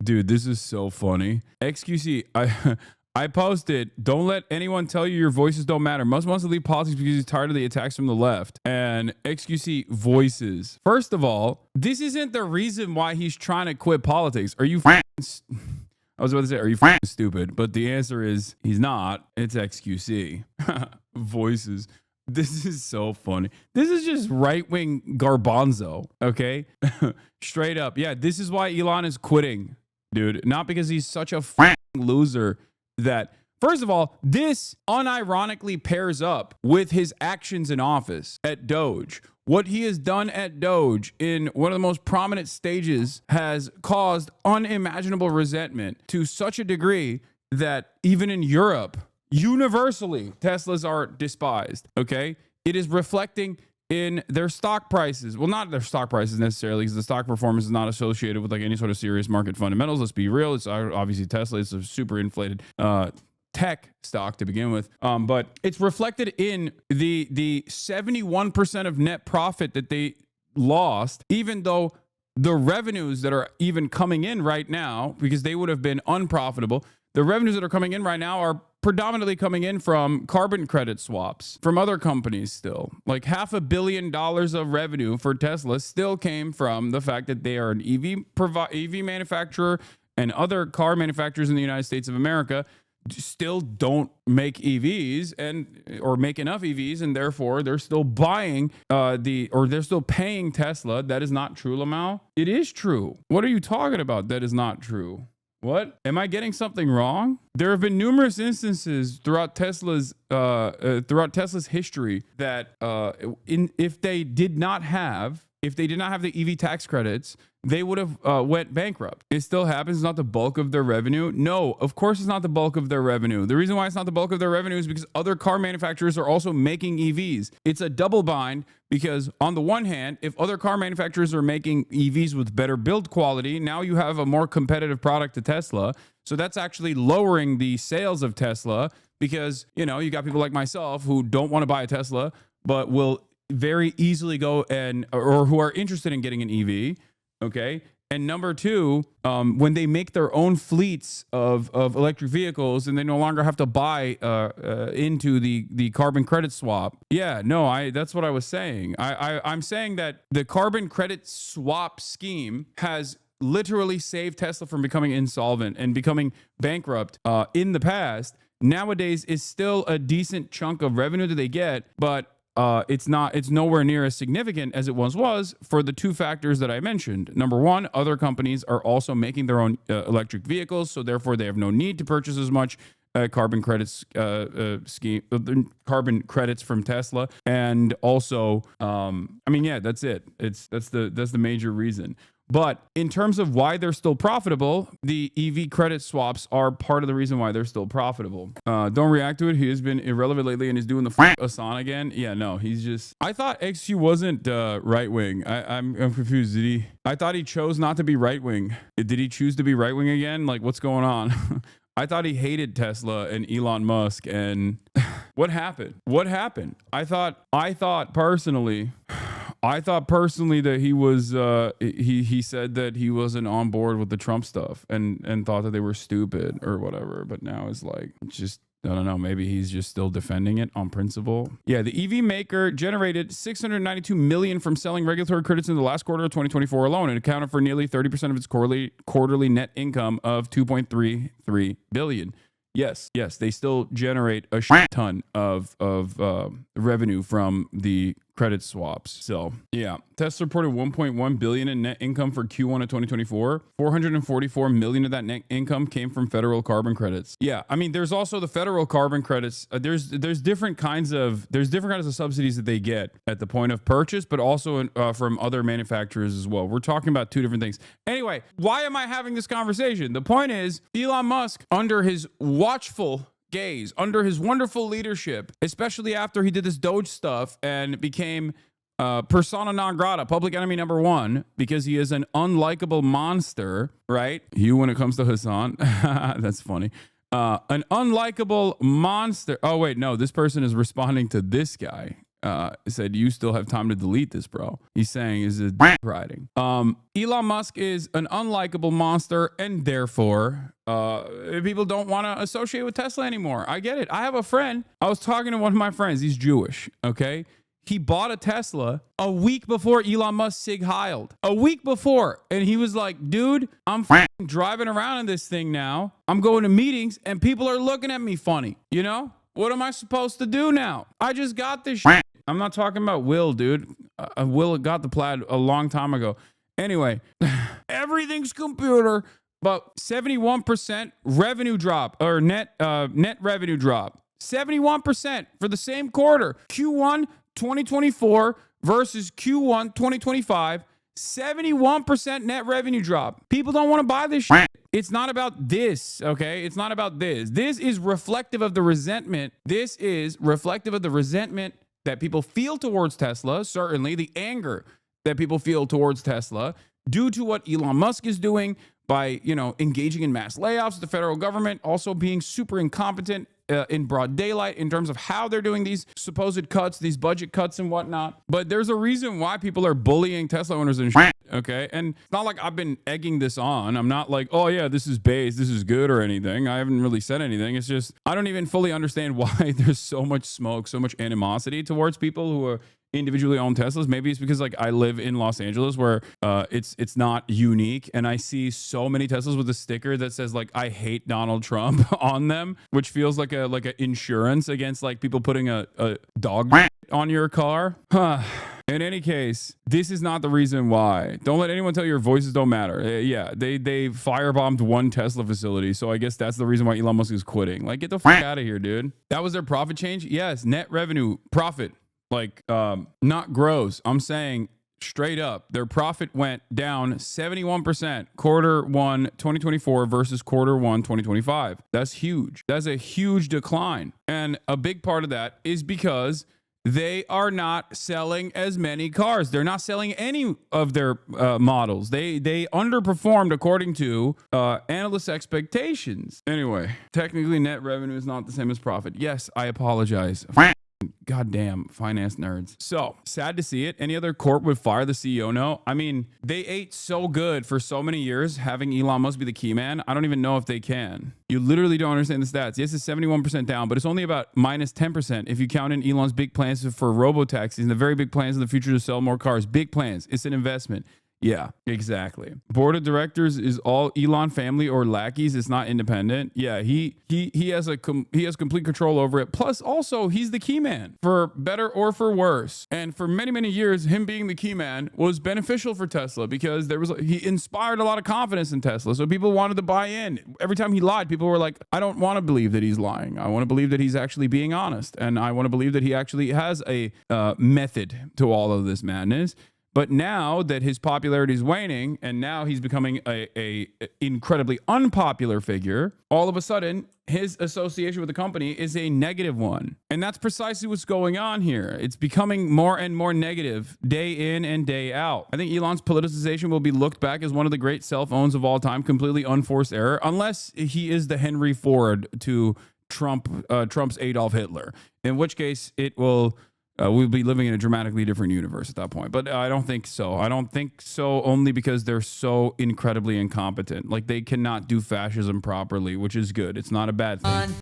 Dude, this is so funny. XQC, I posted, don't let anyone tell you your voices don't matter. Musk wants to leave politics because he's tired of the attacks from the left. And XQC voices. First of all, this isn't the reason why he's trying to quit politics. Are you I was about to say, are you stupid? But the answer is he's not. It's XQC. Voices. This is so funny. This is just right-wing garbanzo, okay? Straight up. Yeah, this is why Elon is quitting, dude. Not because he's such a loser that, first of all, this unironically pairs up with his actions in office at Doge. What he has done at Doge in one of the most prominent stages has caused unimaginable resentment to such a degree that even in Europe, universally, Teslas are despised, okay? It is reflecting in their stock prices. Well, not their stock prices necessarily, because the stock performance is not associated with like any sort of serious market fundamentals. Let's be real. It's obviously Tesla. It's a super inflated tech stock to begin with. But it's reflected in the 71% of net profit that they lost, even though the revenues that are even coming in right now, because they would have been unprofitable, the revenues that are coming in right now are predominantly coming in from carbon credit swaps from other companies still. Like $500 million of revenue for Tesla still came from the fact that they are an EV manufacturer, and other car manufacturers in the United States of America still don't make EVs or make enough EVs, and therefore they're still buying they're still paying Tesla. That is not true, Lamau. It is true. What are you talking about? That is not true. What? Am I getting something wrong? There have been numerous instances throughout Tesla's history that if they did not have the EV tax credits, they would have went bankrupt. It still happens. It's not the bulk of their revenue. No, of course it's not the bulk of their revenue. The reason why it's not the bulk of their revenue is because other car manufacturers are also making EVs. It's a double bind because on the one hand, if other car manufacturers are making EVs with better build quality, now you have a more competitive product to Tesla. So that's actually lowering the sales of Tesla because, you got people like myself who don't want to buy a Tesla, but will very easily go or who are interested in getting an EV. Okay. And number two, when they make their own fleets of electric vehicles and they no longer have to buy into the carbon credit swap. Yeah, no, that's what I was saying. I'm saying that the carbon credit swap scheme has literally saved Tesla from becoming insolvent and becoming bankrupt in the past. Nowadays, it's still a decent chunk of revenue that they get, but it's nowhere near as significant as it once was for the two factors that I mentioned. Number one, other companies are also making their own electric vehicles, so therefore they have no need to purchase as much carbon credits carbon credits from Tesla. And also, that's it. That's the major reason. But in terms of why they're still profitable, the EV credit swaps are part of the reason why they're still profitable. Don't react to it. He has been irrelevant lately and he's doing the Hasan again. Yeah, no, he's just... I thought XQ wasn't right-wing. I'm confused. I thought he chose not to be right-wing. Did he choose to be right-wing again? Like, what's going on? I thought he hated Tesla and Elon Musk and... What happened? I thought personally that he was he said that he wasn't on board with the Trump stuff and thought that they were stupid or whatever, but now it's like just I don't know, maybe he's just still defending it on principle. Yeah, the EV maker generated $692 million from selling regulatory credits in the last quarter of 2024 alone and accounted for nearly 30% of its quarterly net income of $2.33 billion. Yes, they still generate a ton of revenue from the credit swaps. So yeah, Tesla reported $1.1 billion in net income for Q1 of 2024. $444 million of that net income came from federal carbon credits. Yeah, I mean, there's also the federal carbon credits. There's different kinds of subsidies that they get at the point of purchase, but also from other manufacturers as well. We're talking about two different things. Anyway, why am I having this conversation? The point is, Elon Musk, under his watchful gaze, under his wonderful leadership, especially after he did this Doge stuff and became persona non grata, public enemy number one, because he is an unlikable monster, right? You, when it comes to Hasan, that's funny. An unlikable monster. Oh, wait, no, this person is responding to this guy. said, you still have time to delete this, bro. He's saying is it riding. Elon Musk is an unlikable monster, and therefore people don't want to associate with Tesla anymore. I get it. I have a friend. I was talking to one of my friends. He's Jewish. Okay. He bought a Tesla a week before Elon Musk sig heiled. A week before. And he was like, dude, I'm driving around in this thing now. I'm going to meetings and people are looking at me funny. You know? What am I supposed to do now? I just got this shit. I'm not talking about Will, dude. Will got the plaid a long time ago. Anyway, everything's computer, but 71% revenue drop or net revenue drop. 71% for the same quarter. Q1 2024 versus Q1 2025, 71% net revenue drop. People don't want to buy this shit. It's not about this, okay? It's not about this. This is reflective of the resentment. This is reflective of the resentment that people feel towards Tesla, certainly the anger that people feel towards Tesla due to what Elon Musk is doing by, engaging in mass layoffs, the federal government also being super incompetent in broad daylight in terms of how they're doing these supposed cuts, these budget cuts and whatnot. But there's a reason why people are bullying Tesla owners and shit, okay? And it's not like I've been egging this on. I'm not like, oh yeah, this is base, this is good or anything. I haven't really said anything. It's just, I don't even fully understand why there's so much smoke, so much animosity towards people who are individually own Teslas. Maybe it's because like I live in Los Angeles where it's not unique, and I see so many Teslas with a sticker that says like I hate Donald Trump on them, which feels like a insurance against like people putting a dog on your car. In any case, this is not the reason why. Don't let anyone tell you your voices don't matter. Yeah, they firebombed one Tesla facility, so I guess that's the reason why Elon Musk is quitting. Like, get the fuck out of here, dude. That was their profit change? Yes, net revenue, profit. Like, not gross. I'm saying straight up, their profit went down 71% quarter one 2024 versus quarter one 2025. That's huge. That's a huge decline. And a big part of that is because they are not selling as many cars. They're not selling any of their models. They underperformed according to analysts' expectations. Anyway, technically net revenue is not the same as profit. Yes, I apologize. Goddamn finance nerds. So sad to see it. Any other corp would fire the CEO? No. I mean, they ate so good for so many years having Elon Musk be the key man. I don't even know if they can. You literally don't understand the stats. Yes, it's 71% down, but it's only about minus 10% if you count in Elon's big plans for robo-taxis and the very big plans in the future to sell more cars. Big plans. It's an investment. Yeah, exactly. Board of directors is all Elon family or lackeys. It's not independent. Yeah, he has complete control over it. Plus, also, he's the key man for better or for worse. And for many, many years, him being the key man was beneficial for Tesla because he inspired a lot of confidence in Tesla. So people wanted to buy in. Every time he lied, people were like, I don't want to believe that he's lying. I want to believe that he's actually being honest. And I want to believe that he actually has a method to all of this madness. But now that his popularity is waning and now he's becoming a incredibly unpopular figure, all of a sudden his association with the company is a negative one. And that's precisely what's going on here. It's becoming more and more negative day in and day out. I think Elon's politicization will be looked back as one of the great cell phones of all time, completely unforced error, unless he is the Henry Ford to Trump's Adolf Hitler, in which case it will... we'll be living in a dramatically different universe at that point. But I don't think so. I don't think so only because they're so incredibly incompetent. Like, they cannot do fascism properly, which is good. It's not a bad thing.